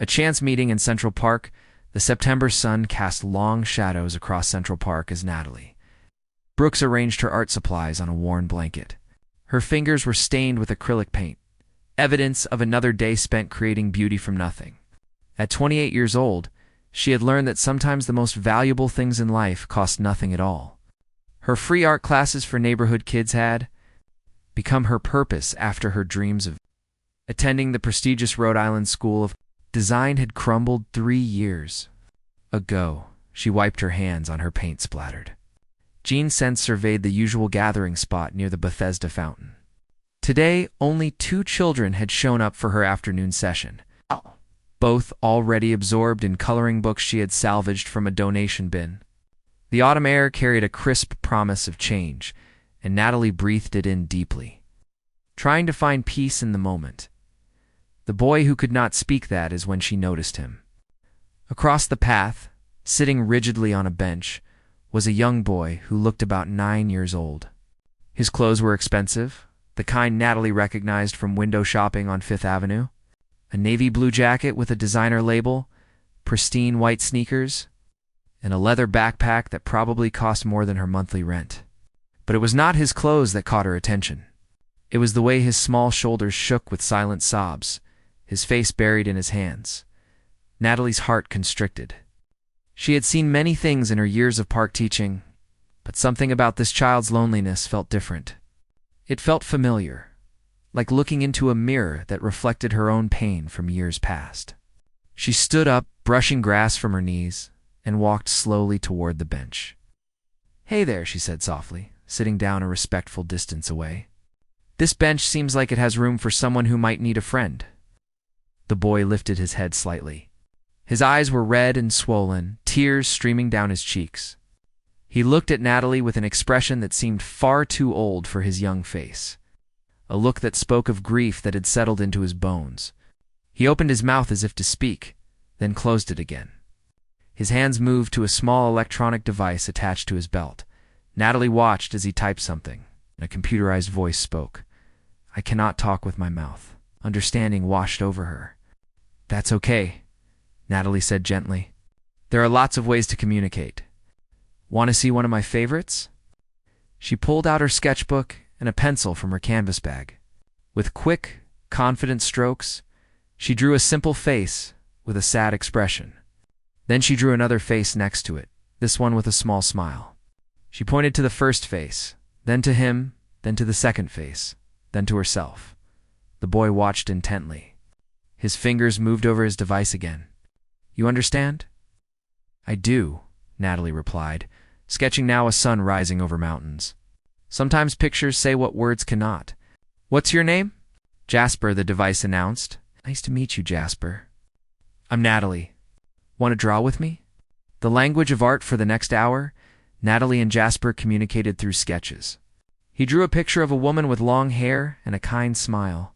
A chance meeting in Central Park. The September sun cast long shadows across Central Park as Natalie Brooks arranged her art supplies on a worn blanket. Her fingers were stained with acrylic paint, evidence of another day spent creating beauty from nothing. At 28 years old, she had learned that sometimes the most valuable things in life cost nothing at all. Her free art classes for neighborhood kids had become her purpose after her dreams of attending the prestigious Rhode Island School of Design had crumbled 3 years ago. She wiped her hands on her paint-splattered jean sense surveyed the usual gathering spot near the Bethesda fountain. Today, only 2 children had shown up for her afternoon session, both already absorbed in coloring books she had salvaged from a donation bin. The autumn air carried a crisp promise of change, and Natalie breathed it in deeply, trying to find peace in the moment. The boy who could not speak that is when she noticed him. Across the path, sitting rigidly on a bench, was a young boy who looked about 9 years old. His clothes were expensive, the kind Natalie recognized from window shopping on Fifth Avenue. A navy blue jacket with a designer label, pristine white sneakers, and a leather backpack that probably cost more than her monthly rent. But it was not his clothes that caught her attention. It was the way his small shoulders shook with silent sobs, his face buried in his hands. Natalie's heart constricted. She had seen many things in her years of park teaching, but something about this child's loneliness felt different. It felt familiar, like looking into a mirror that reflected her own pain from years past. She stood up, brushing grass from her knees, and walked slowly toward the bench. "Hey there," she said softly, sitting down a respectful distance away. "This bench seems like it has room for someone who might need a friend." The boy lifted his head slightly. His eyes were red and swollen, tears streaming down his cheeks. He looked at Natalie with an expression that seemed far too old for his young face, a look that spoke of grief that had settled into his bones. He opened his mouth as if to speak, then closed it again. His hands moved to a small electronic device attached to his belt. Natalie watched as he typed something, and a computerized voice spoke. "I cannot talk with my mouth." Understanding washed over her. "That's okay," Natalie said gently. "There are lots of ways to communicate. Want to see one of my favorites?" She pulled out her sketchbook and a pencil from her canvas bag. With quick, confident strokes, she drew a simple face with a sad expression. Then she drew another face next to it, this one with a small smile. She pointed to the first face, then to him, then to the second face, then to herself. The boy watched intently. His fingers moved over his device again. "You understand?" "I do," Natalie replied, sketching now a sun rising over mountains. "Sometimes pictures say what words cannot." "What's your name?" "Jasper," the device announced. "Nice to meet you, Jasper." "I'm Natalie. Want to draw with me?" The language of art for the next hour, Natalie and Jasper communicated through sketches. He drew a picture of a woman with long hair and a kind smile.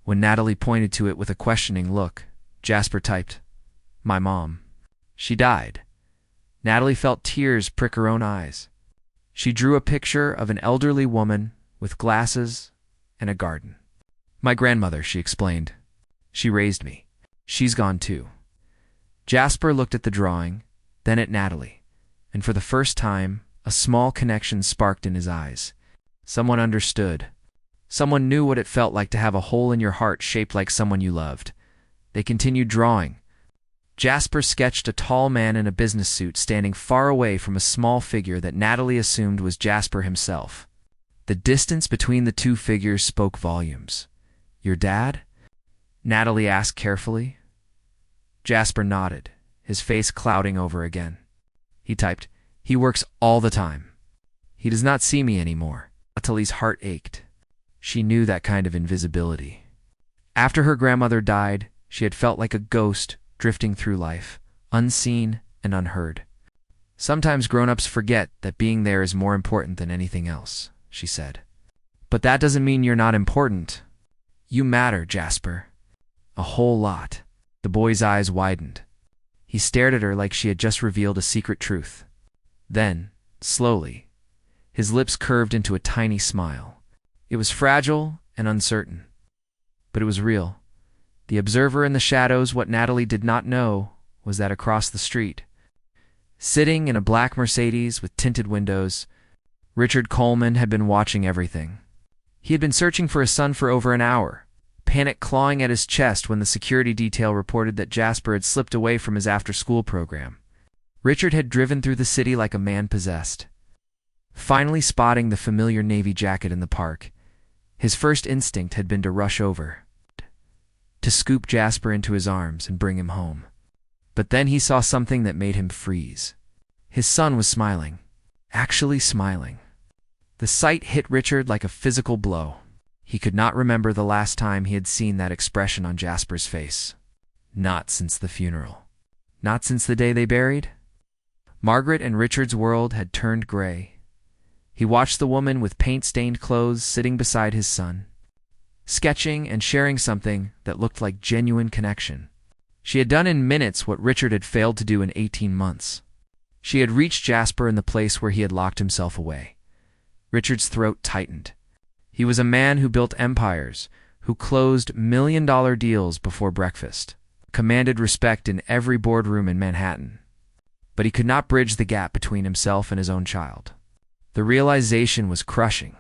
When Natalie pointed to it with a questioning look, Jasper typed, "My mom. She died." Natalie felt tears prick her own eyes. She drew a picture of an elderly woman with glasses and a garden. "My grandmother," she explained. "She raised me. She's gone too." Jasper looked at the drawing, then at Natalie, and for the first time, a small connection sparked in his eyes. Someone understood. Someone knew what it felt like to have a hole in your heart shaped like someone you loved. They continued drawing. Jasper sketched a tall man in a business suit standing far away from a small figure that Natalie assumed was Jasper himself. The distance between the two figures spoke volumes. "Your dad?" Natalie asked carefully. Jasper nodded, his face clouding over again. He typed, "He works all the time. He does not see me anymore." Natalie's heart ached. She knew that kind of invisibility. After her grandmother died, she had felt like a ghost drifting through life, unseen and unheard. "Sometimes grown-ups forget that being there is more important than anything else," she said. "But that doesn't mean you're not important. You matter, Jasper. A whole lot." The boy's eyes widened. He stared at her like she had just revealed a secret truth. Then, slowly, his lips curved into a tiny smile. It was fragile and uncertain, but it was real. The observer in the shadows, what Natalie did not know was that across the street, sitting in a black Mercedes with tinted windows, Richard Coleman had been watching everything. He had been searching for his son for over an hour, panic clawing at his chest when the security detail reported that Jasper had slipped away from his after-school program. Richard had driven through the city like a man possessed. Finally spotting the familiar navy jacket in the park, his first instinct had been to rush over, to scoop Jasper into his arms and bring him home. But then he saw something that made him freeze. His son was smiling, actually smiling. The sight hit Richard like a physical blow. He could not remember the last time he had seen that expression on Jasper's face. Not since the funeral. Not since the day they buried. Margaret and Richard's world had turned gray. He watched the woman with paint-stained clothes sitting beside his son, sketching and sharing something that looked like genuine connection. She had done in minutes what Richard had failed to do in 18 months. She had reached Jasper in the place where he had locked himself away. Richard's throat tightened. He was a man who built empires, who closed million-dollar deals before breakfast, commanded respect in every boardroom in Manhattan. But he could not bridge the gap between himself and his own child. The realization was crushing,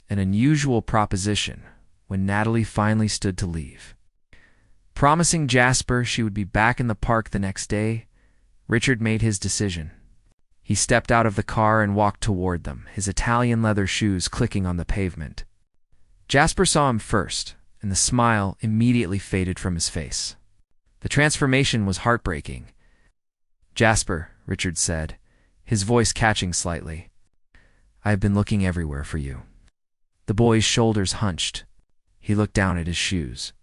an unusual proposition, when Natalie finally stood to leave. Promising Jasper she would be back in the park the next day, Richard made his decision. He stepped out of the car and walked toward them, his Italian leather shoes clicking on the pavement. Jasper saw him first, and the smile immediately faded from his face. The transformation was heartbreaking. "Jasper," Richard said, his voice catching slightly, "I have been looking everywhere for you." The boy's shoulders hunched. He looked down at his shoes.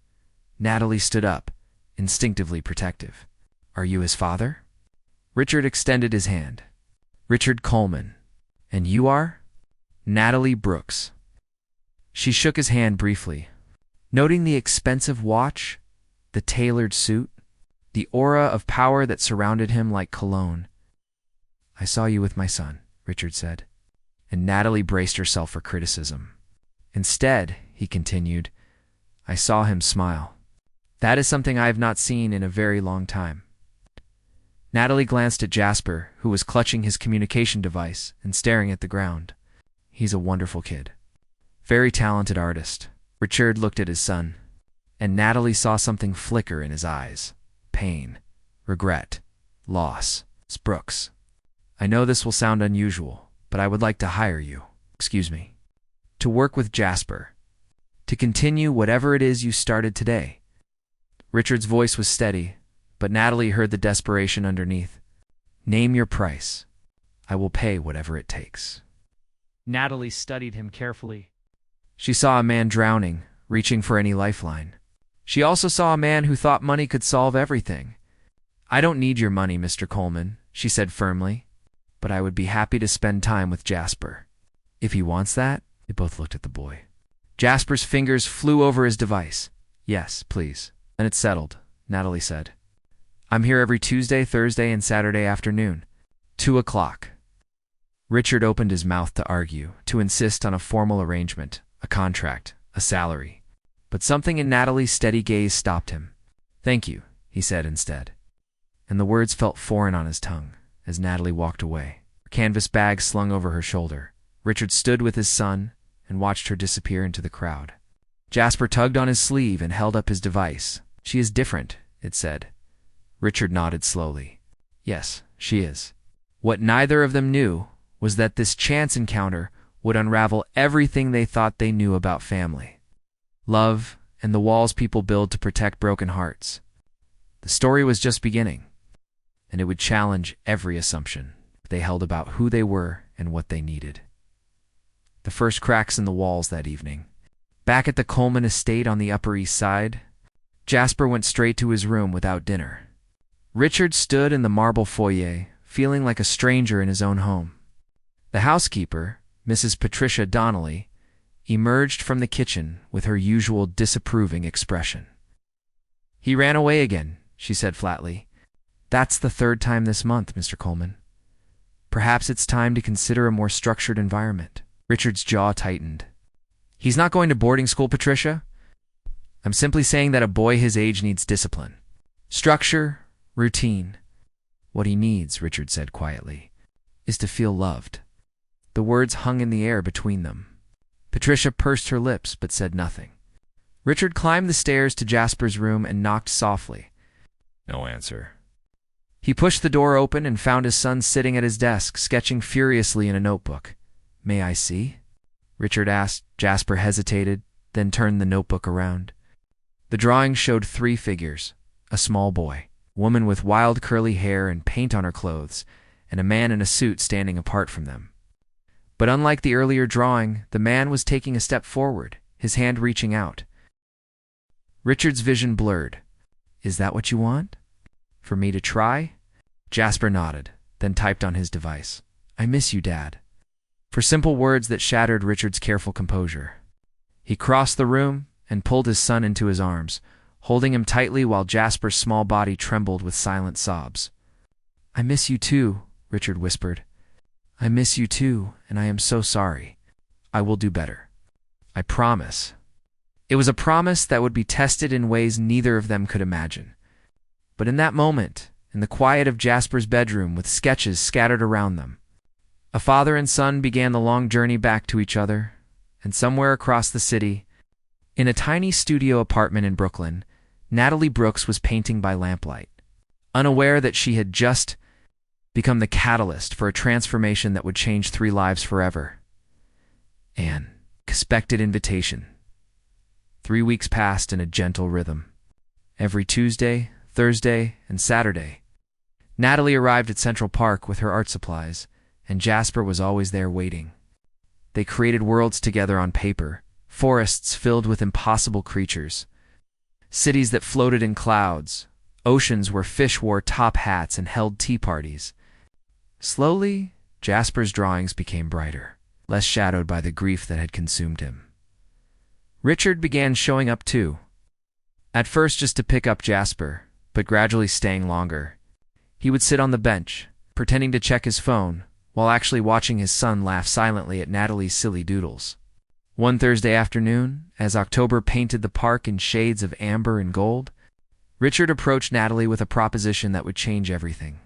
Natalie stood up, instinctively protective. "Are you his father?" Richard extended his hand. "Richard Coleman. And you are?" "Natalie Brooks." She shook his hand briefly, noting the expensive watch, the tailored suit, the aura of power that surrounded him like cologne. "I saw you with my son," Richard said, and Natalie braced herself for criticism. "Instead," he continued, "I saw him smile. That is something I have not seen in a very long time." Natalie glanced at Jasper, who was clutching his communication device and staring at the ground. "He's a wonderful kid. Very talented artist." Richard looked at his son, and Natalie saw something flicker in his eyes. Pain, regret, loss. "Brooks, I know this will sound unusual, but I would like to hire you, to work with Jasper, to continue whatever it is you started today." Richard's voice was steady, but Natalie heard the desperation underneath. "Name your price. I will pay whatever it takes." Natalie studied him carefully. She saw a man drowning, reaching for any lifeline. She also saw a man who thought money could solve everything. "I don't need your money, Mr. Coleman," she said firmly, "but I would be happy to spend time with Jasper. If he wants that." They both looked at the boy. Jasper's fingers flew over his device. "Yes, please." "Then it's settled," Natalie said. "I'm here every Tuesday, Thursday, and Saturday afternoon. 2:00. Richard opened his mouth to argue, to insist on a formal arrangement, a contract, a salary. But something in Natalie's steady gaze stopped him. "Thank you," he said instead. And the words felt foreign on his tongue as Natalie walked away, her canvas bag slung over her shoulder. Richard stood with his son and watched her disappear into the crowd. Jasper tugged on his sleeve and held up his device. "She is different," it said. Richard nodded slowly. "Yes, she is." What neither of them knew was that this chance encounter would unravel everything they thought they knew about family, love, and the walls people build to protect broken hearts. The story was just beginning, and it would challenge every assumption they held about who they were and what they needed. The first cracks in the walls that evening. Back at the Coleman estate on the Upper East Side, Jasper went straight to his room without dinner. Richard stood in the marble foyer, feeling like a stranger in his own home. The housekeeper, Mrs. Patricia Donnelly, emerged from the kitchen with her usual disapproving expression. "He ran away again," she said flatly. "That's the third time this month, Mr. Coleman. Perhaps it's time to consider a more structured environment." Richard's jaw tightened. "He's not going to boarding school, Patricia?" I'm simply saying that a boy his age needs discipline. Structure, routine. What he needs, Richard said quietly, is to feel loved. The words hung in the air between them. Patricia pursed her lips but said nothing. Richard climbed the stairs to Jasper's room and knocked softly. No answer. He pushed the door open and found his son sitting at his desk, sketching furiously in a notebook. May I see? Richard asked. Jasper hesitated, then turned the notebook around. The drawing showed 3 figures: a small boy, a woman with wild curly hair and paint on her clothes, and a man in a suit standing apart from them. But unlike the earlier drawing, the man was taking a step forward, his hand reaching out. Richard's vision blurred. Is that what you want? For me to try? Jasper nodded, then typed on his device. I miss you, Dad. For simple words that shattered Richard's careful composure. He crossed the room and pulled his son into his arms, holding him tightly while Jasper's small body trembled with silent sobs. I miss you too, Richard whispered. I miss you too, and I am so sorry. I will do better. I promise. It was a promise that would be tested in ways neither of them could imagine. But in that moment, in the quiet of Jasper's bedroom with sketches scattered around them, a father and son began the long journey back to each other, and somewhere across the city, in a tiny studio apartment in Brooklyn, Natalie Brooks was painting by lamplight, unaware that she had just become the catalyst for a transformation that would change 3 lives forever. An expected invitation. 3 weeks passed in a gentle rhythm. Every Tuesday, Thursday, and Saturday, Natalie arrived at Central Park with her art supplies, and Jasper was always there waiting. They created worlds together on paper, forests filled with impossible creatures, cities that floated in clouds, oceans where fish wore top hats and held tea parties. Slowly, Jasper's drawings became brighter, less shadowed by the grief that had consumed him. Richard began showing up too. At first just to pick up Jasper, but gradually staying longer. He would sit on the bench, pretending to check his phone, while actually watching his son laugh silently at Natalie's silly doodles. One Thursday afternoon, as October painted the park in shades of amber and gold, Richard approached Natalie with a proposition that would change everything.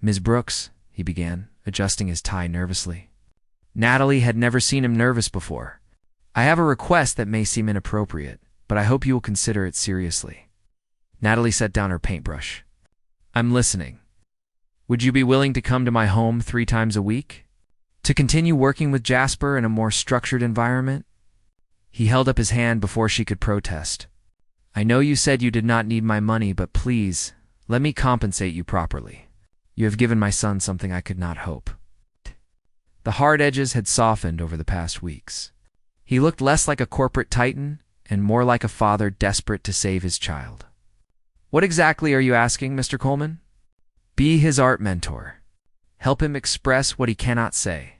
Ms. Brooks, he began, adjusting his tie nervously. Natalie had never seen him nervous before. I have a request that may seem inappropriate, but I hope you will consider it seriously. Natalie set down her paintbrush. I'm listening. Would you be willing to come to my home 3 times a week? To continue working with Jasper in a more structured environment? He held up his hand before she could protest. I know you said you did not need my money, but please, let me compensate you properly. You have given my son something I could not hope. The hard edges had softened over the past weeks. He looked less like a corporate titan and more like a father desperate to save his child. What exactly are you asking, Mr. Coleman? Be his art mentor. Help him express what he cannot say.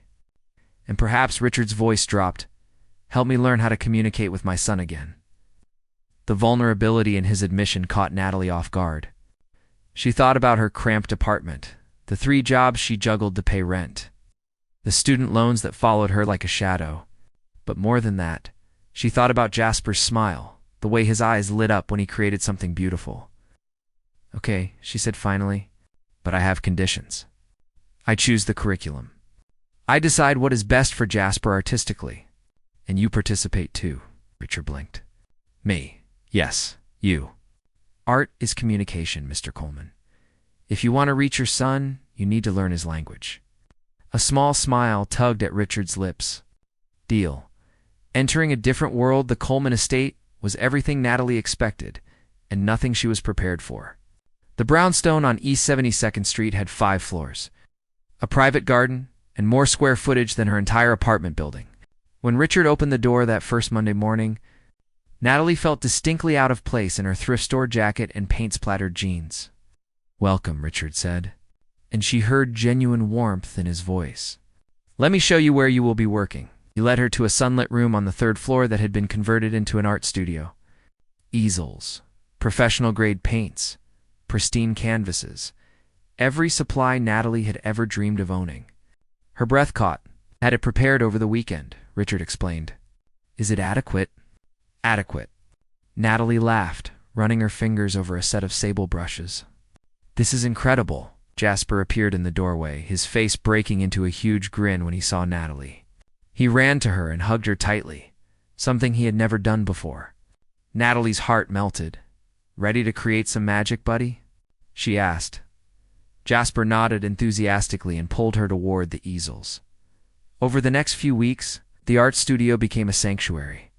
And perhaps Richard's voice dropped. Help me learn how to communicate with my son again. The vulnerability in his admission caught Natalie off guard. She thought about her cramped apartment, the 3 jobs she juggled to pay rent, the student loans that followed her like a shadow. But more than that, she thought about Jasper's smile, the way his eyes lit up when he created something beautiful. Okay, she said finally, but I have conditions. I choose the curriculum. I decide what is best for Jasper artistically. And you participate too, Richard blinked. Me. Yes, you. Art is communication, Mr. Coleman. If you want to reach your son, you need to learn his language. A small smile tugged at Richard's lips. Deal. Entering a different world, the Coleman estate was everything Natalie expected, and nothing she was prepared for. The brownstone on East 72nd Street had 5 floors, a private garden, and more square footage than her entire apartment building. When Richard opened the door that first Monday morning, Natalie felt distinctly out of place in her thrift store jacket and paint-splattered jeans. Welcome, Richard said, and she heard genuine warmth in his voice. Let me show you where you will be working. He led her to a sunlit room on the 3rd floor that had been converted into an art studio. Easels, professional-grade paints, pristine canvases, every supply Natalie had ever dreamed of owning. Her breath caught. Had it prepared over the weekend, Richard explained. Is it adequate? Adequate. Natalie laughed, running her fingers over a set of sable brushes. "This is incredible." Jasper appeared in the doorway, his face breaking into a huge grin when he saw Natalie. He ran to her and hugged her tightly, something he had never done before. Natalie's heart melted. "Ready to create some magic, buddy?" she asked. Jasper nodded enthusiastically and pulled her toward the easels. Over the next few weeks, the art studio became a sanctuary.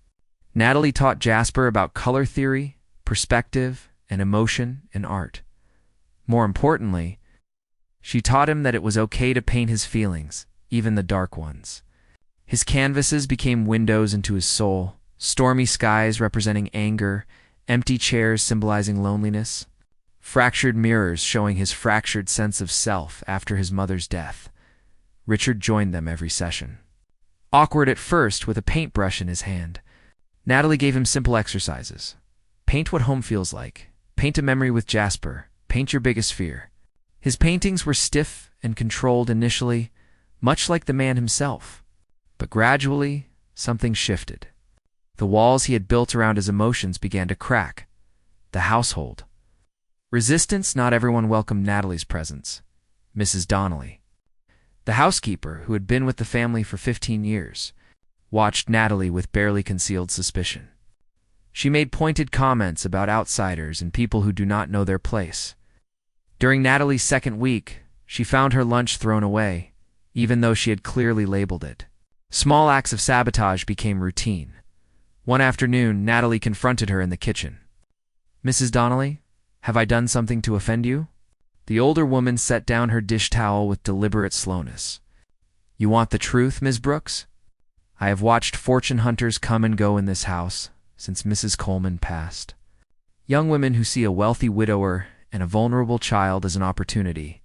Natalie taught Jasper about color theory, perspective, and emotion in art. More importantly, she taught him that it was okay to paint his feelings, even the dark ones. His canvases became windows into his soul, stormy skies representing anger, empty chairs symbolizing loneliness, fractured mirrors showing his fractured sense of self after his mother's death. Richard joined them every session. Awkward at first, with a paintbrush in his hand, Natalie gave him simple exercises. Paint what home feels like. Paint a memory with Jasper. Paint your biggest fear. His paintings were stiff and controlled initially, much like the man himself. But gradually, something shifted. The walls he had built around his emotions began to crack. The household. Resistance. Not everyone welcomed Natalie's presence. Mrs. Donnelly, the housekeeper who had been with the family for 15 years, watched Natalie with barely concealed suspicion. She made pointed comments about outsiders and people who do not know their place. During Natalie's second week, she found her lunch thrown away, even though she had clearly labeled it. Small acts of sabotage became routine. One afternoon, Natalie confronted her in the kitchen. "Mrs. Donnelly, have I done something to offend you?" The older woman set down her dish towel with deliberate slowness. "You want the truth, Ms. Brooks? I have watched fortune hunters come and go in this house since Mrs. Coleman passed. Young women who see a wealthy widower and a vulnerable child as an opportunity."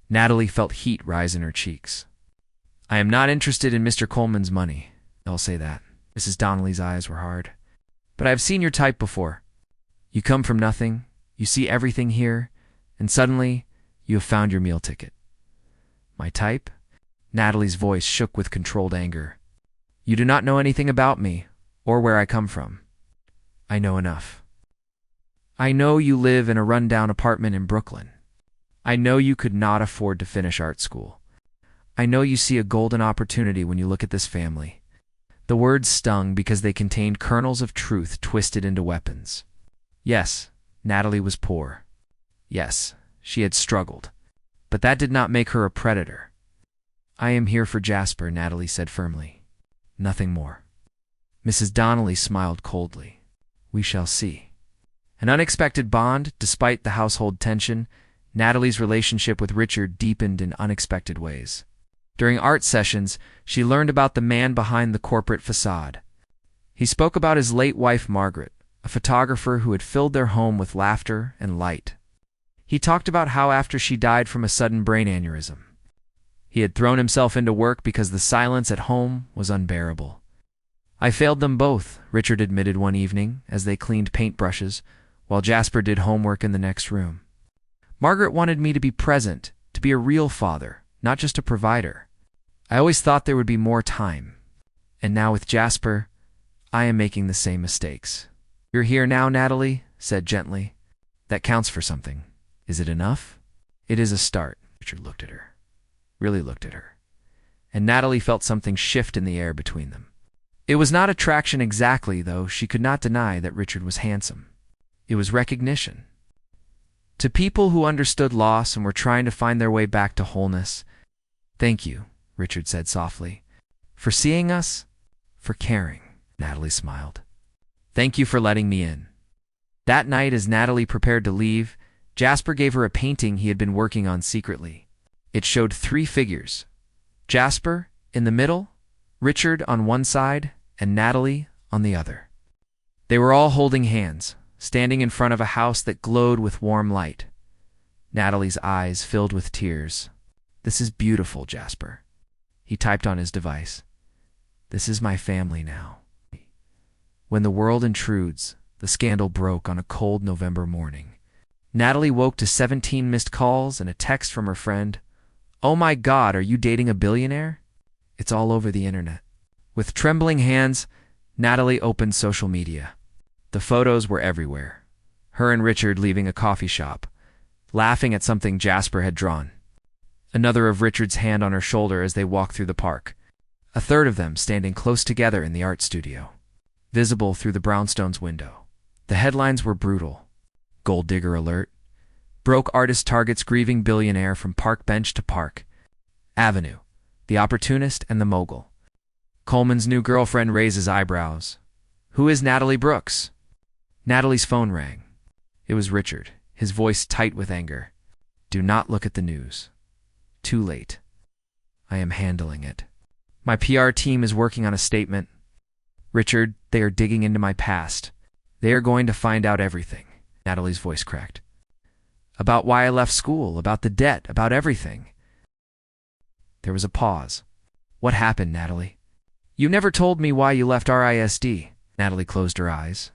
Natalie felt heat rise in her cheeks. "I am not interested in Mr. Coleman's money. I'll say that." Mrs. Donnelly's eyes were hard. "But I've seen your type before. You come from nothing, you see everything here, and suddenly you have found your meal ticket." "My type?" Natalie's voice shook with controlled anger. "You do not know anything about me, or where I come from." "I know enough. I know you live in a rundown apartment in Brooklyn. I know you could not afford to finish art school. I know you see a golden opportunity when you look at this family." The words stung because they contained kernels of truth twisted into weapons. Yes, Natalie was poor. Yes, she had struggled. But that did not make her a predator. "I am here for Jasper," Natalie said firmly. "Nothing more." Mrs. Donnelly smiled coldly. "We shall see." An unexpected bond, despite the household tension, Natalie's relationship with Richard deepened in unexpected ways. During art sessions, she learned about the man behind the corporate facade. He spoke about his late wife, Margaret, a photographer who had filled their home with laughter and light. He talked about how after she died from a sudden brain aneurysm, he had thrown himself into work because the silence at home was unbearable. "I failed them both," Richard admitted one evening as they cleaned paintbrushes, while Jasper did homework in the next room. "Margaret wanted me to be present, to be a real father, not just a provider. I always thought there would be more time. And now with Jasper, I am making the same mistakes." "You're here now," Natalie said gently. "That counts for something. Is it enough?" "It is a start." Richard looked at her. Really looked at her. And Natalie felt something shift in the air between them. It was not attraction exactly, though she could not deny that Richard was handsome. It was recognition. To people who understood loss and were trying to find their way back to wholeness, "Thank you," Richard said softly, "for seeing us, for caring." Natalie smiled. "Thank you for letting me in." That night, as Natalie prepared to leave, Jasper gave her a painting he had been working on secretly. It showed 3 figures: Jasper in the middle, Richard on one side, and Natalie on the other. They were all holding hands, standing in front of a house that glowed with warm light. Natalie's eyes filled with tears. "This is beautiful, Jasper." He typed on his device. "This is my family now." When the world intrudes, the scandal broke on a cold November morning. Natalie woke to 17 missed calls and a text from her friend. "Oh my God, are you dating a billionaire?" It's all over the internet. With trembling hands, Natalie opened social media. The photos were everywhere. Her and Richard leaving a coffee shop, laughing at something Jasper had drawn. Another of Richard's hand on her shoulder as they walked through the park. A third of them standing close together in the art studio, visible through the brownstone's window. The headlines were brutal. Gold digger alert. Broke artist targets grieving billionaire from park bench to park avenue. The opportunist and the mogul. Coleman's new girlfriend raises eyebrows. Who is Natalie Brooks? Natalie's phone rang. It was Richard, his voice tight with anger. Do not look at the news. Too late. I am handling it. My PR team is working on a statement. Richard, they are digging into my past. They are going to find out everything. Natalie's voice cracked. About why I left school, about the debt, about everything. There was a pause. What happened, Natalie? You never told me why you left RISD. Natalie closed her eyes.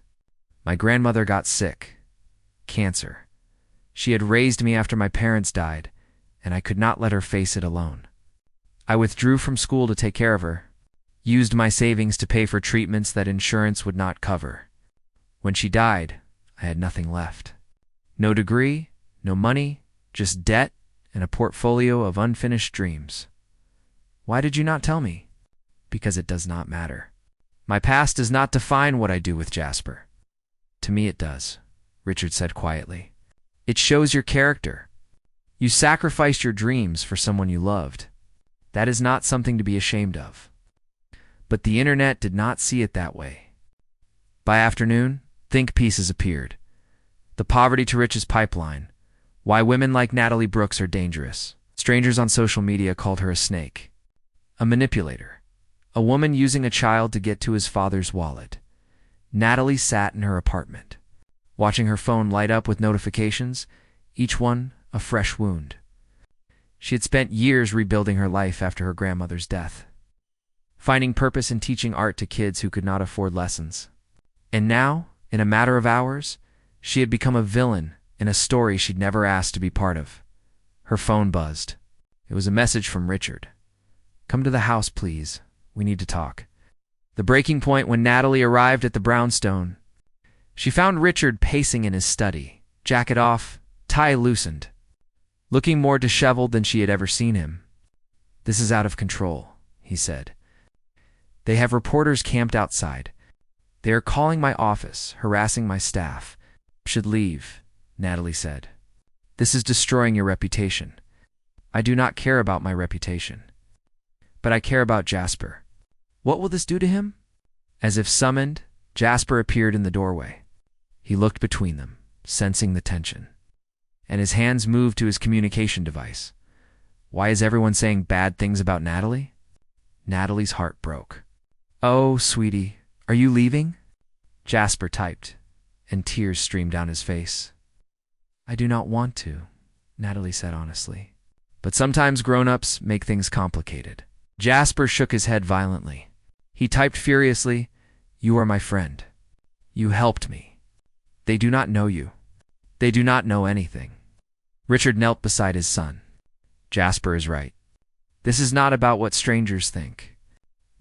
My grandmother got sick. Cancer. She had raised me after my parents died, and I could not let her face it alone. I withdrew from school to take care of her, used my savings to pay for treatments that insurance would not cover. When she died, I had nothing left. No degree, no money, just debt and a portfolio of unfinished dreams. Why did you not tell me? Because it does not matter. My past does not define what I do with Jasper. To me it does, Richard said quietly. It shows your character. You sacrificed your dreams for someone you loved. That is not something to be ashamed of. But the internet did not see it that way. By afternoon, think pieces appeared. The poverty to riches pipeline. Why women like Natalie Brooks are dangerous. Strangers on social media called her a snake. A manipulator. A woman using a child to get to his father's wallet. Natalie sat in her apartment, watching her phone light up with notifications, each one a fresh wound. She had spent years rebuilding her life after her grandmother's death, finding purpose in teaching art to kids who could not afford lessons. And now, in a matter of hours, she had become a villain in a story she'd never asked to be part of. Her phone buzzed. It was a message from Richard. Come to the house, please. We need to talk. The breaking point when Natalie arrived at the brownstone. She found Richard pacing in his study, jacket off, tie loosened, looking more disheveled than she had ever seen him. This is out of control, he said. They have reporters camped outside. They are calling my office, harassing my staff. Should leave, Natalie said. This is destroying your reputation. I do not care about my reputation. But I care about Jasper. What will this do to him? As if summoned, Jasper appeared in the doorway. He looked between them, sensing the tension. And his hands moved to his communication device. Why is everyone saying bad things about Natalie? Natalie's heart broke. Oh, sweetie, are you leaving? Jasper typed, and tears streamed down his face. I do not want to, Natalie said honestly. But sometimes grown-ups make things complicated. Jasper shook his head violently. He typed furiously, You are my friend. You helped me. They do not know you. They do not know anything. Richard knelt beside his son. Jasper is right. This is not about what strangers think.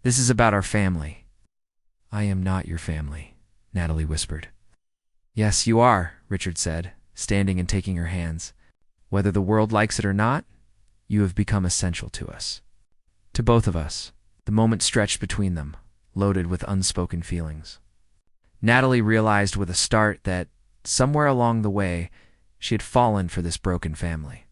This is about our family. I am not your family, Natalie whispered. Yes, you are, Richard said, standing and taking her hands. Whether the world likes it or not, you have become essential to us. To both of us, the moment stretched between them, loaded with unspoken feelings. Natalie realized with a start that, somewhere along the way, she had fallen for this broken family.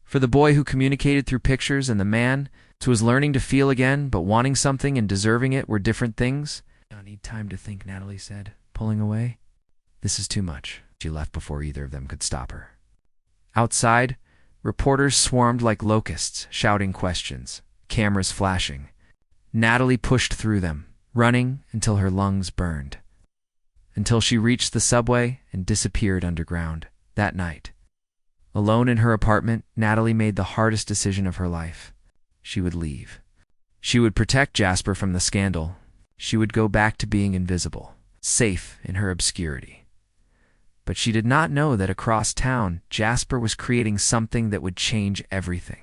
For the boy who communicated through pictures and the man who was learning to feel again but wanting something and deserving it were different things. I need time to think, Natalie said, pulling away. This is too much. She left before either of them could stop her. Outside, reporters swarmed like locusts, shouting questions, cameras flashing. Natalie pushed through them, running until her lungs burned. Until she reached the subway and disappeared underground that night. Alone in her apartment, Natalie made the hardest decision of her life. She would leave. She would protect Jasper from the scandal. She would go back to being invisible, safe in her obscurity. But she did not know that across town, Jasper was creating something that would change everything.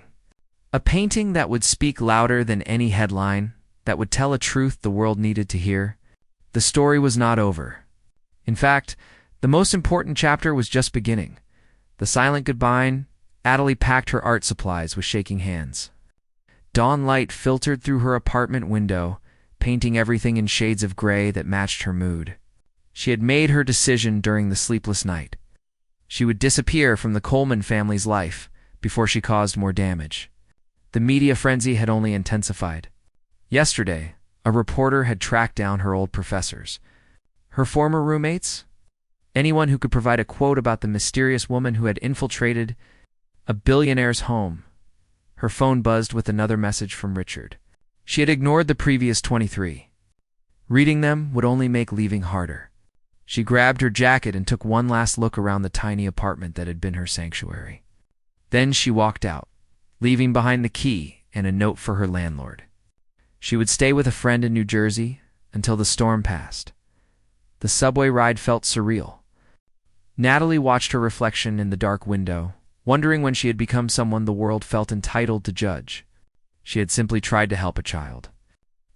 A painting that would speak louder than any headline, that would tell a truth the world needed to hear. The story was not over. In fact, the most important chapter was just beginning. The silent goodbye. Natalie packed her art supplies with shaking hands. Dawn light filtered through her apartment window, painting everything in shades of gray that matched her mood. She had made her decision during the sleepless night. She would disappear from the Coleman family's life before she caused more damage. The media frenzy had only intensified. Yesterday, a reporter had tracked down her old professors. Her former roommates? Anyone who could provide a quote about the mysterious woman who had infiltrated a billionaire's home. Her phone buzzed with another message from Richard. She had ignored the previous 23. Reading them would only make leaving harder. She grabbed her jacket and took one last look around the tiny apartment that had been her sanctuary. Then she walked out, leaving behind the key and a note for her landlord. She would stay with a friend in New Jersey until the storm passed. The subway ride felt surreal. Natalie watched her reflection in the dark window, wondering when she had become someone the world felt entitled to judge. She had simply tried to help a child.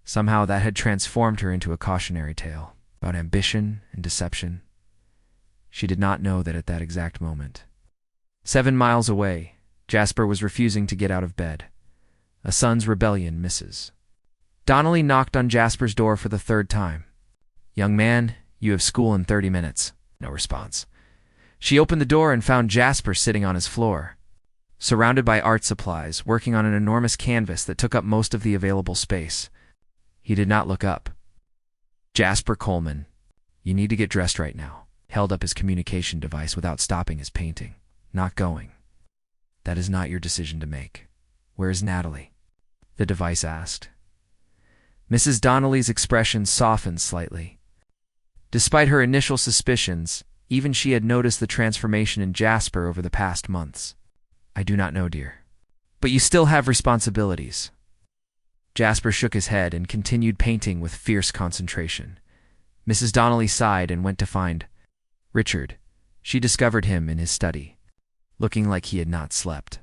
Somehow that had transformed her into a cautionary tale about ambition and deception. She did not know that at that exact moment. 7 miles away, Jasper was refusing to get out of bed. A son's rebellion misses. Donnelly knocked on Jasper's door for the 3rd time. "Young man, you have school in 30 minutes. No response. She opened the door and found Jasper sitting on his floor, surrounded by art supplies, working on an enormous canvas that took up most of the available space. He did not look up. "Jasper Coleman, you need to get dressed right now." Held up his communication device without stopping his painting. "Not going." "That is not your decision to make. Where is Natalie?" the device asked. Mrs. Donnelly's expression softened slightly. Despite her initial suspicions, even she had noticed the transformation in Jasper over the past months. "I do not know, dear. But you still have responsibilities." Jasper shook his head and continued painting with fierce concentration. Mrs. Donnelly sighed and went to find Richard. She discovered him in his study, looking like he had not slept.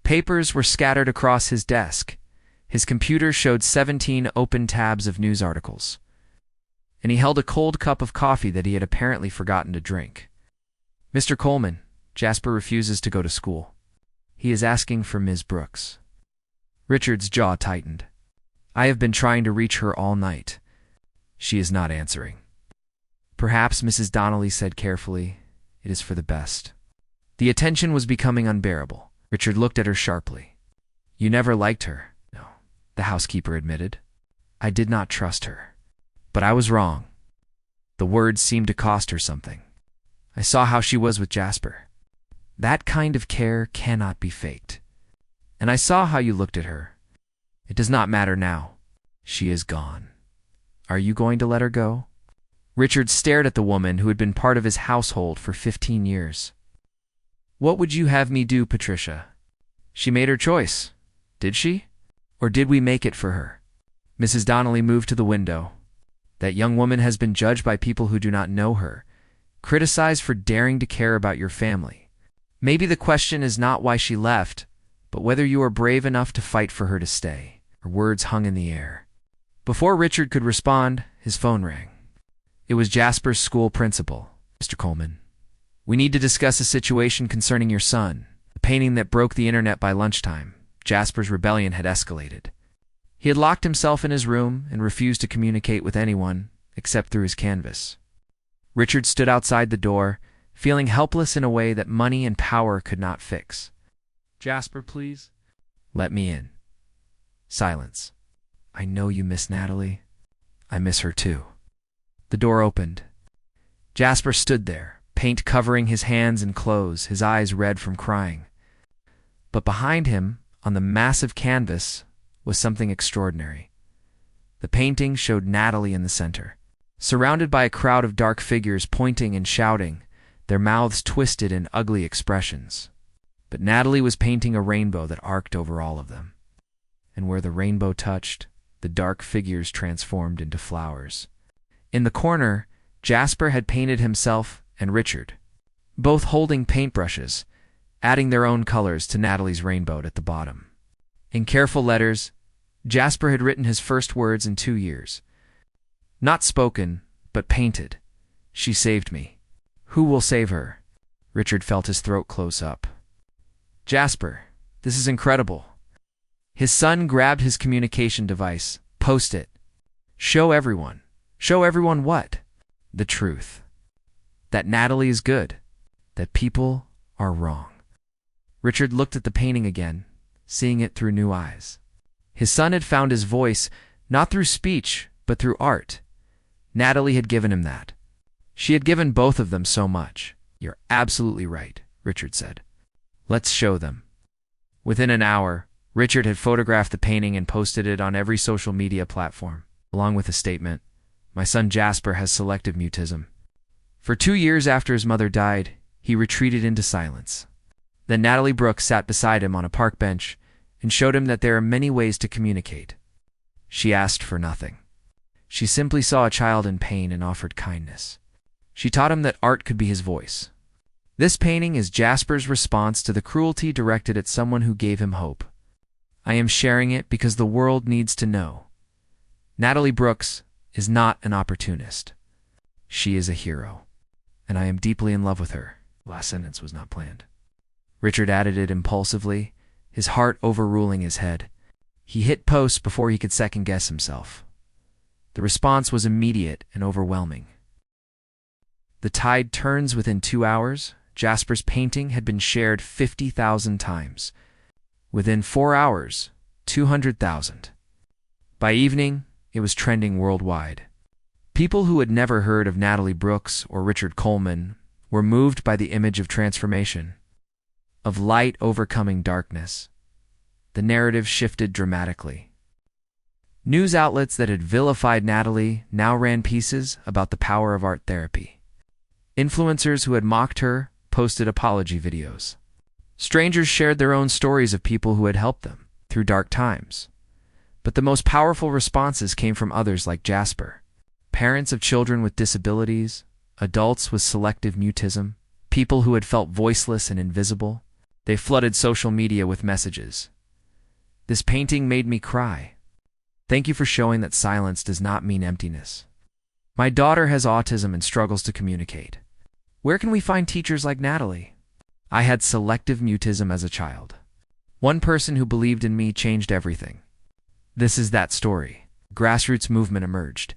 Papers were scattered across his desk. His computer showed 17 open tabs of news articles, and he held a cold cup of coffee that he had apparently forgotten to drink. "Mr. Coleman, Jasper refuses to go to school. He is asking for Ms. Brooks." Richard's jaw tightened. "I have been trying to reach her all night. She is not answering." "Perhaps," Mrs. Donnelly said carefully, "it is for the best." The attention was becoming unbearable. Richard looked at her sharply. "You never liked her." "No," the housekeeper admitted. "I did not trust her. But I was wrong." The words seemed to cost her something. "I saw how she was with Jasper. That kind of care cannot be faked. And I saw how you looked at her. It does not matter now. She is gone. Are you going to let her go?" Richard stared at the woman who had been part of his household for 15 years. "What would you have me do, Patricia? She made her choice. Did she? Or did we make it for her?" Mrs. Donnelly moved to the window. "That young woman has been judged by people who do not know her, criticized for daring to care about your family. Maybe the question is not why she left, but whether you are brave enough to fight for her to stay." Her words hung in the air. Before Richard could respond, his phone rang. It was Jasper's school principal. "Mr. Coleman, we need to discuss a situation concerning your son. The painting that broke the internet by lunchtime. Jasper's rebellion had escalated. He had locked himself in his room and refused to communicate with anyone except through his canvas." Richard stood outside the door, feeling helpless in a way that money and power could not fix. "Jasper, please." "Let me in." Silence. "I know you miss Natalie." "I miss her too." The door opened. Jasper stood there, paint covering his hands and clothes, his eyes red from crying. But behind him, on the massive canvas, was something extraordinary. The painting showed Natalie in the center, surrounded by a crowd of dark figures pointing and shouting, their mouths twisted in ugly expressions. But Natalie was painting a rainbow that arced over all of them. And where the rainbow touched, the dark figures transformed into flowers. In the corner, Jasper had painted himself and Richard, both holding paintbrushes, adding their own colors to Natalie's rainbow at the bottom. In careful letters, Jasper had written his first words in 2 years. Not spoken, but painted. She saved me. Who will save her? Richard felt his throat close up. Jasper, this is incredible. His son grabbed his communication device. Post it. Show everyone. Show everyone what? The truth. That Natalie is good. That people are wrong. Richard looked at the painting again, seeing it through new eyes. His son had found his voice, not through speech, but through art. Natalie had given him that. She had given both of them so much. You're absolutely right, Richard said. Let's show them. Within an hour, Richard had photographed the painting and posted it on every social media platform, along with a statement, "My son Jasper has selective mutism." For 2 years after his mother died, he retreated into silence. Then Natalie Brooks sat beside him on a park bench and showed him that there are many ways to communicate. She asked for nothing. She simply saw a child in pain and offered kindness. She taught him that art could be his voice. This painting is Jasper's response to the cruelty directed at someone who gave him hope. I am sharing it because the world needs to know. Natalie Brooks is not an opportunist. She is a hero, and I am deeply in love with her. Last sentence was not planned. Richard added it impulsively, his heart overruling his head. He hit post before he could second-guess himself. The response was immediate and overwhelming. The tide turns within 2 hours. Jasper's painting had been shared 50,000 times. Within 4 hours, 200,000. By evening, it was trending worldwide. People who had never heard of Natalie Brooks or Richard Coleman were moved by the image of transformation, of light overcoming darkness. The narrative shifted dramatically. News outlets that had vilified Natalie now ran pieces about the power of art therapy. Influencers who had mocked her posted apology videos. Strangers shared their own stories of people who had helped them through dark times. But the most powerful responses came from others like Jasper. Parents of children with disabilities, adults with selective mutism, people who had felt voiceless and invisible. They flooded social media with messages. This painting made me cry. Thank you for showing that silence does not mean emptiness. My daughter has autism and struggles to communicate. Where can we find teachers like Natalie? I had selective mutism as a child. One person who believed in me changed everything. This is that story. Grassroots movement emerged.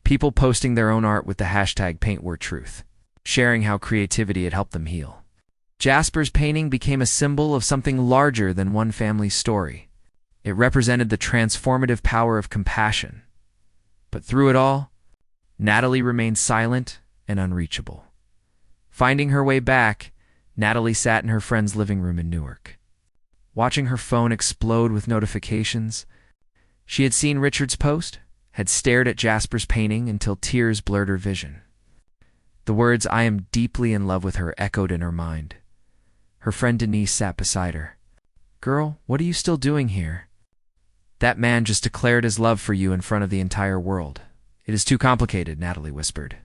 People posting their own art with the hashtag #PaintWordTruth, sharing how creativity had helped them heal. Jasper's painting became a symbol of something larger than one family's story. It represented the transformative power of compassion. But through it all, Natalie remained silent and unreachable. Finding her way back, Natalie sat in her friend's living room in Newark. Watching her phone explode with notifications, she had seen Richard's post, had stared at Jasper's painting until tears blurred her vision. The words, "I am deeply in love with her," echoed in her mind. Her friend Denise sat beside her. "Girl, what are you still doing here? That man just declared his love for you in front of the entire world." "It is too complicated," Natalie whispered.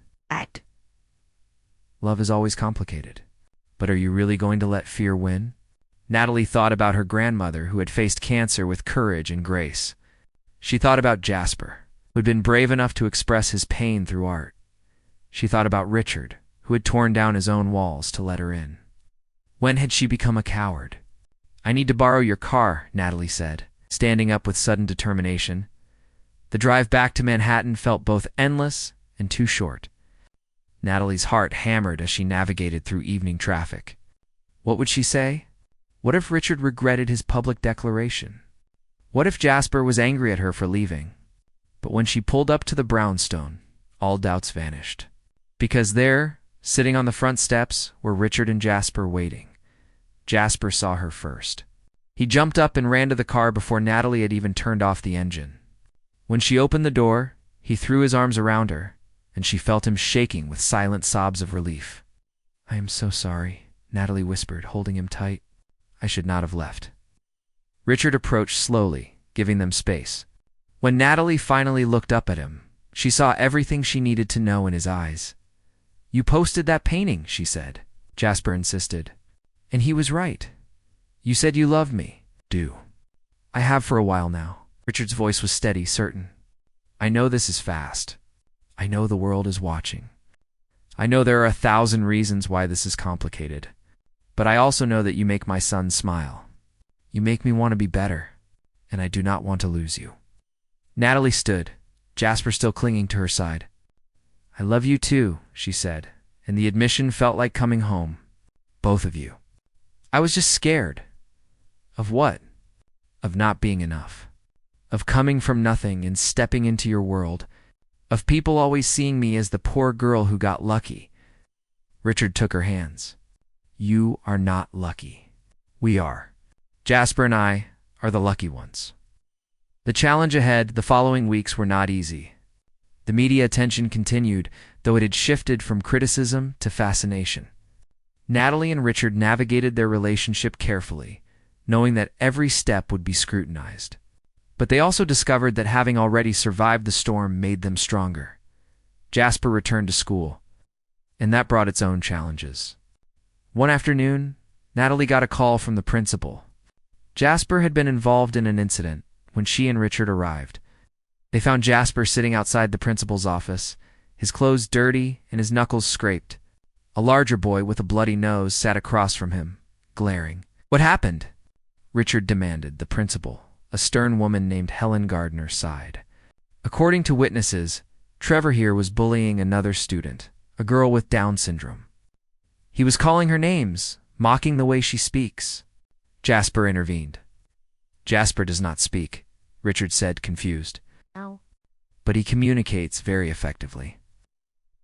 Love is always complicated. But are you really going to let fear win? Natalie thought about her grandmother who had faced cancer with courage and grace. She thought about Jasper, who had been brave enough to express his pain through art. She thought about Richard, who had torn down his own walls to let her in. When had she become a coward? "I need to borrow your car," Natalie said, standing up with sudden determination. The drive back to Manhattan felt both endless and too short. Natalie's heart hammered as she navigated through evening traffic. What would she say? What if Richard regretted his public declaration? What if Jasper was angry at her for leaving? But when she pulled up to the brownstone, all doubts vanished. Because there, sitting on the front steps, were Richard and Jasper waiting. Jasper saw her first. He jumped up and ran to the car before Natalie had even turned off the engine. When she opened the door, he threw his arms around her, and she felt him shaking with silent sobs of relief. "I am so sorry," Natalie whispered, holding him tight. "I should not have left." Richard approached slowly, giving them space. When Natalie finally looked up at him, she saw everything she needed to know in his eyes. "You posted that painting," she said. Jasper insisted. "And he was right. You said you loved me." "Do." "I have for a while now." Richard's voice was steady, certain. "I know this is fast. I know the world is watching. I know there are 1,000 reasons why this is complicated, but I also know that you make my son smile. You make me want to be better, and I do not want to lose you." Natalie stood, Jasper still clinging to her side. "I love you too," she said, and the admission felt like coming home. "Both of you." "I was just scared." "Of what?" "Of not being enough. Of coming from nothing and stepping into your world. Of people always seeing me as the poor girl who got lucky." Richard took her hands. "You are not lucky. We are. Jasper and I are the lucky ones." The challenge ahead the following weeks were not easy. The media attention continued, though it had shifted from criticism to fascination. Natalie and Richard navigated their relationship carefully, knowing that every step would be scrutinized. But they also discovered that having already survived the storm made them stronger. Jasper returned to school, and that brought its own challenges. One afternoon, Natalie got a call from the principal. Jasper had been involved in an incident when she and Richard arrived. They found Jasper sitting outside the principal's office, his clothes dirty and his knuckles scraped. A larger boy with a bloody nose sat across from him, glaring. "What happened?" Richard demanded. The principal, a stern woman named Helen Gardner, sighed. "According to witnesses, Trevor here was bullying another student, a girl with Down syndrome. He was calling her names, mocking the way she speaks." Jasper intervened. "Jasper does not speak," Richard said, confused. "No." "But he communicates very effectively."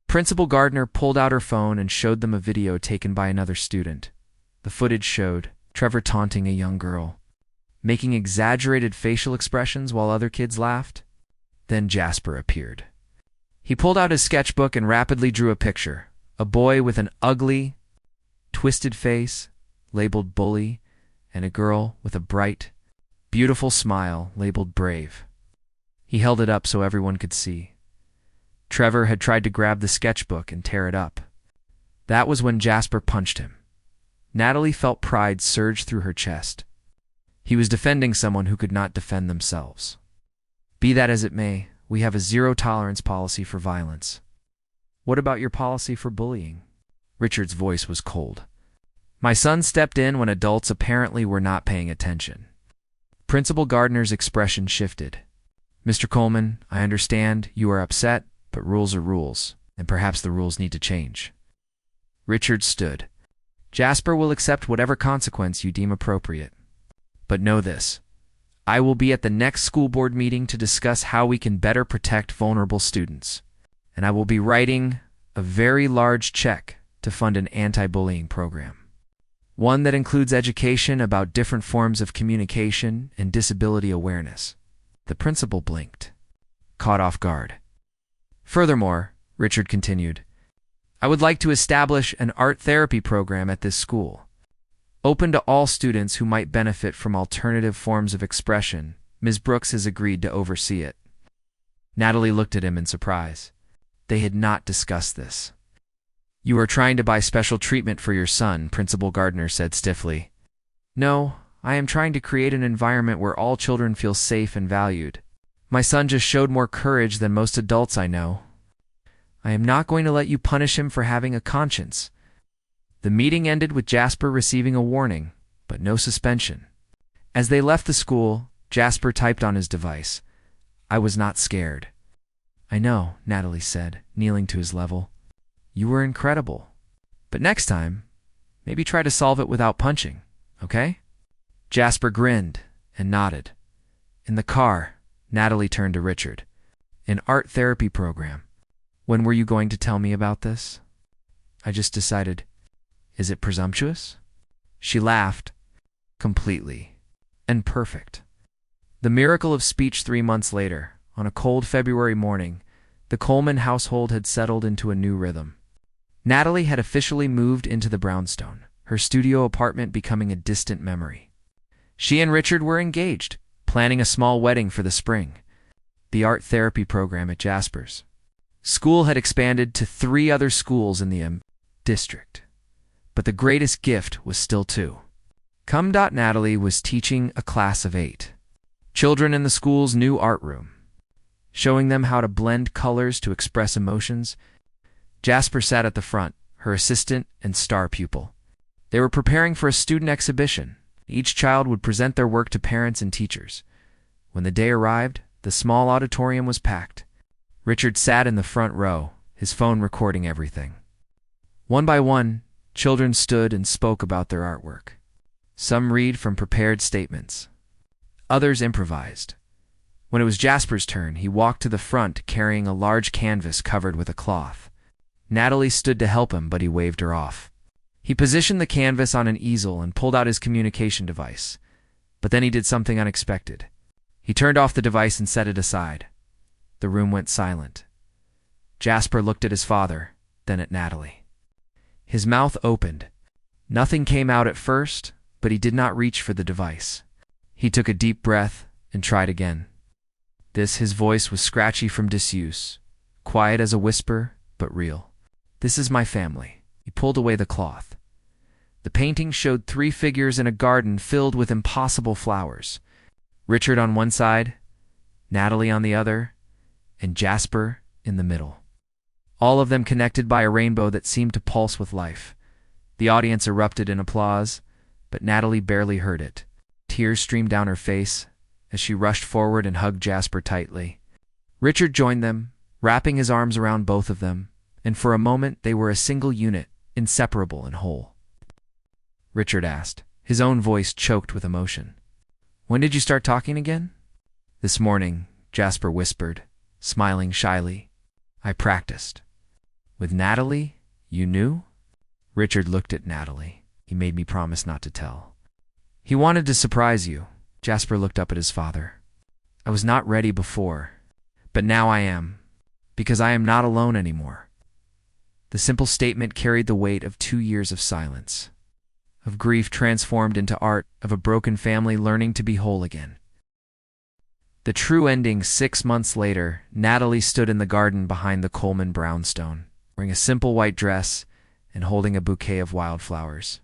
Principal Gardner pulled out her phone and showed them a video taken by another student. The footage showed Trevor taunting a young girl, making exaggerated facial expressions while other kids laughed. Then Jasper appeared. He pulled out his sketchbook and rapidly drew a picture. A boy with an ugly, twisted face, labeled bully, and a girl with a bright, beautiful smile, labeled brave. He held it up so everyone could see. Trevor had tried to grab the sketchbook and tear it up. That was when Jasper punched him. Natalie felt pride surge through her chest. He was defending someone who could not defend themselves. "Be that as it may, we have a zero-tolerance policy for violence." "What about your policy for bullying?" Richard's voice was cold. "My son stepped in when adults apparently were not paying attention." Principal Gardner's expression shifted. "Mr. Coleman, I understand you are upset, but rules are rules, and perhaps the rules need to change." Richard stood. "Jasper will accept whatever consequence you deem appropriate. But know this, I will be at the next school board meeting to discuss how we can better protect vulnerable students, and I will be writing a very large check to fund an anti-bullying program. One that includes education about different forms of communication and disability awareness." The principal blinked, caught off guard. "Furthermore," Richard continued, "I would like to establish an art therapy program at this school, open to all students who might benefit from alternative forms of expression. Ms. Brooks has agreed to oversee it." Natalie looked at him in surprise. They had not discussed this. "You are trying to buy special treatment for your son," Principal Gardner said stiffly. "No, I am trying to create an environment where all children feel safe and valued. My son just showed more courage than most adults I know. I am not going to let you punish him for having a conscience." The meeting ended with Jasper receiving a warning, but no suspension. As they left the school, Jasper typed on his device, "I was not scared." "I know," Natalie said, kneeling to his level. "You were incredible. But next time, maybe try to solve it without punching, okay?" Jasper grinned and nodded. In the car, Natalie turned to Richard. "An art therapy program. When were you going to tell me about this?" "I just decided." "Is it presumptuous?" She laughed. "Completely. And perfect." The miracle of speech 3 months later, on a cold February morning, the Coleman household had settled into a new rhythm. Natalie had officially moved into the brownstone, her studio apartment becoming a distant memory. She and Richard were engaged, planning a small wedding for the spring. The art therapy program at Jasper's school had expanded to 3 other schools in the district. But the greatest gift was still 2. Natalie was teaching a class of 8 children in the school's new art room, showing them how to blend colors to express emotions. Jasper sat at the front, her assistant and star pupil. They were preparing for a student exhibition. Each child would present their work to parents and teachers. When the day arrived, the small auditorium was packed. Richard sat in the front row, his phone recording everything. One by one, children stood and spoke about their artwork. Some read from prepared statements. Others improvised. When it was Jasper's turn, he walked to the front carrying a large canvas covered with a cloth. Natalie stood to help him, but he waved her off. He positioned the canvas on an easel and pulled out his communication device. But then he did something unexpected. He turned off the device and set it aside. The room went silent. Jasper looked at his father, then at Natalie. His mouth opened. Nothing came out at first, but he did not reach for the device. He took a deep breath and tried again. His voice was scratchy from disuse, quiet as a whisper, but real. "This is my family." He pulled away the cloth. The painting showed 3 figures in a garden filled with impossible flowers. Richard on one side, Natalie on the other, and Jasper in the middle. All of them connected by a rainbow that seemed to pulse with life. The audience erupted in applause, but Natalie barely heard it. Tears streamed down her face as she rushed forward and hugged Jasper tightly. Richard joined them, wrapping his arms around both of them, and for a moment they were a single unit, inseparable and whole. Richard asked, his own voice choked with emotion. "When did you start talking again?" "This morning," Jasper whispered, smiling shyly. "I practiced." "With Natalie? You knew?" Richard looked at Natalie. "He made me promise not to tell." "He wanted to surprise you." Jasper looked up at his father. "I was not ready before, but now I am, because I am not alone anymore." The simple statement carried the weight of 2 years of silence, of grief transformed into art, of a broken family learning to be whole again. The true ending 6 months later, Natalie stood in the garden behind the Coleman brownstone, wearing a simple white dress and holding a bouquet of wildflowers.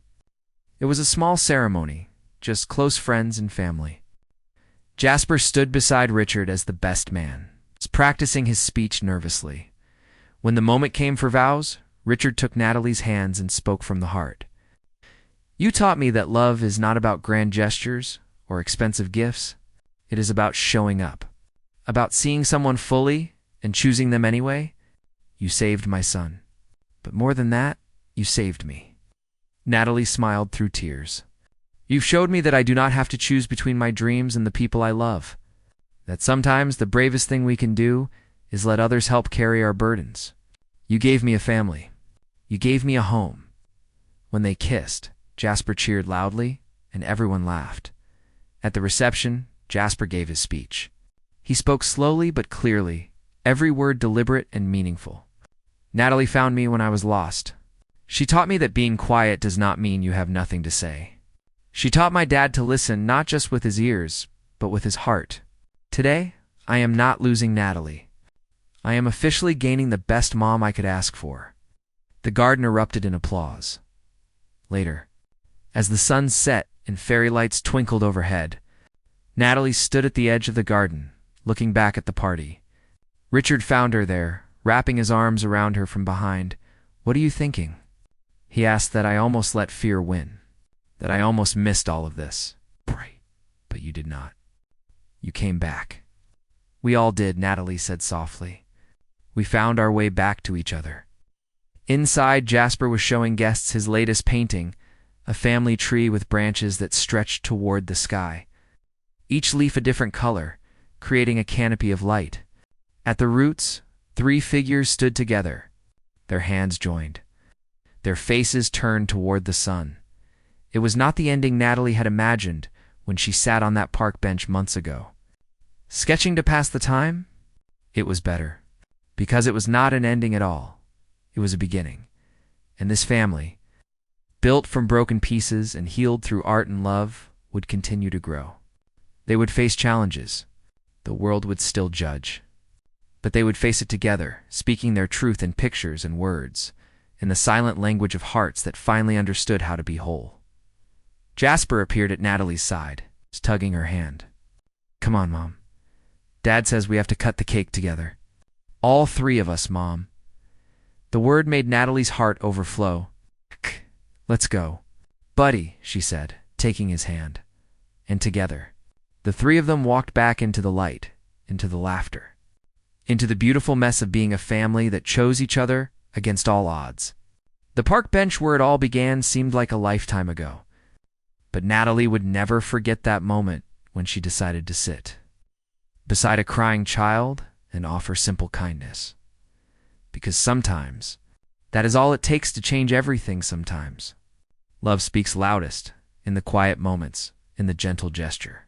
It was a small ceremony, just close friends and family. Jasper stood beside Richard as the best man, practicing his speech nervously. When the moment came for vows, Richard took Natalie's hands and spoke from the heart. "You taught me that love is not about grand gestures or expensive gifts. It is about showing up, about seeing someone fully and choosing them anyway. You saved my son. But more than that, you saved me." Natalie smiled through tears. "You've showed me that I do not have to choose between my dreams and the people I love. That sometimes the bravest thing we can do is let others help carry our burdens. You gave me a family. You gave me a home." When they kissed, Jasper cheered loudly, and everyone laughed. At the reception, Jasper gave his speech. He spoke slowly but clearly, every word deliberate and meaningful. "Natalie found me when I was lost. She taught me that being quiet does not mean you have nothing to say. She taught my dad to listen not just with his ears, but with his heart. Today, I am not losing Natalie. I am officially gaining the best mom I could ask for." The garden erupted in applause. Later, as the sun set and fairy lights twinkled overhead, Natalie stood at the edge of the garden, looking back at the party. Richard found her there, wrapping his arms around her from behind. "What are you thinking?" He asked. "That I almost let fear win. That I almost missed all of this. Pray, but you did not. You came back." "We all did," Natalie said softly. "We found our way back to each other." Inside, Jasper was showing guests his latest painting, a family tree with branches that stretched toward the sky. Each leaf a different color, creating a canopy of light. At the roots, 3 figures stood together, their hands joined, their faces turned toward the sun. It was not the ending Natalie had imagined when she sat on that park bench months ago. Sketching to pass the time? It was better, because it was not an ending at all. It was a beginning. And this family, built from broken pieces and healed through art and love, would continue to grow. They would face challenges. The world would still judge. But they would face it together, speaking their truth in pictures and words, in the silent language of hearts that finally understood how to be whole. Jasper appeared at Natalie's side, tugging her hand. "Come on, Mom. Dad says we have to cut the cake together. All 3 of us, Mom." The word made Natalie's heart overflow. Let's go. Buddy, she said, taking his hand. And together, the three of them walked back into the light, into the laughter, into the beautiful mess of being a family that chose each other against all odds. The park bench where it all began seemed like a lifetime ago, but Natalie would never forget that moment when she decided to sit beside a crying child and offer simple kindness. Because sometimes, that is all it takes to change everything sometimes. Love speaks loudest in the quiet moments, in the gentle gesture,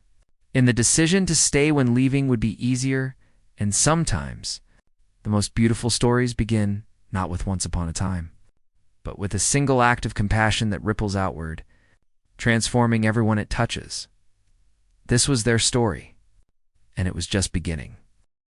in the decision to stay when leaving would be easier, and sometimes the most beautiful stories begin not with once upon a time, but with a single act of compassion that ripples outward, transforming everyone it touches. This was their story, and it was just beginning.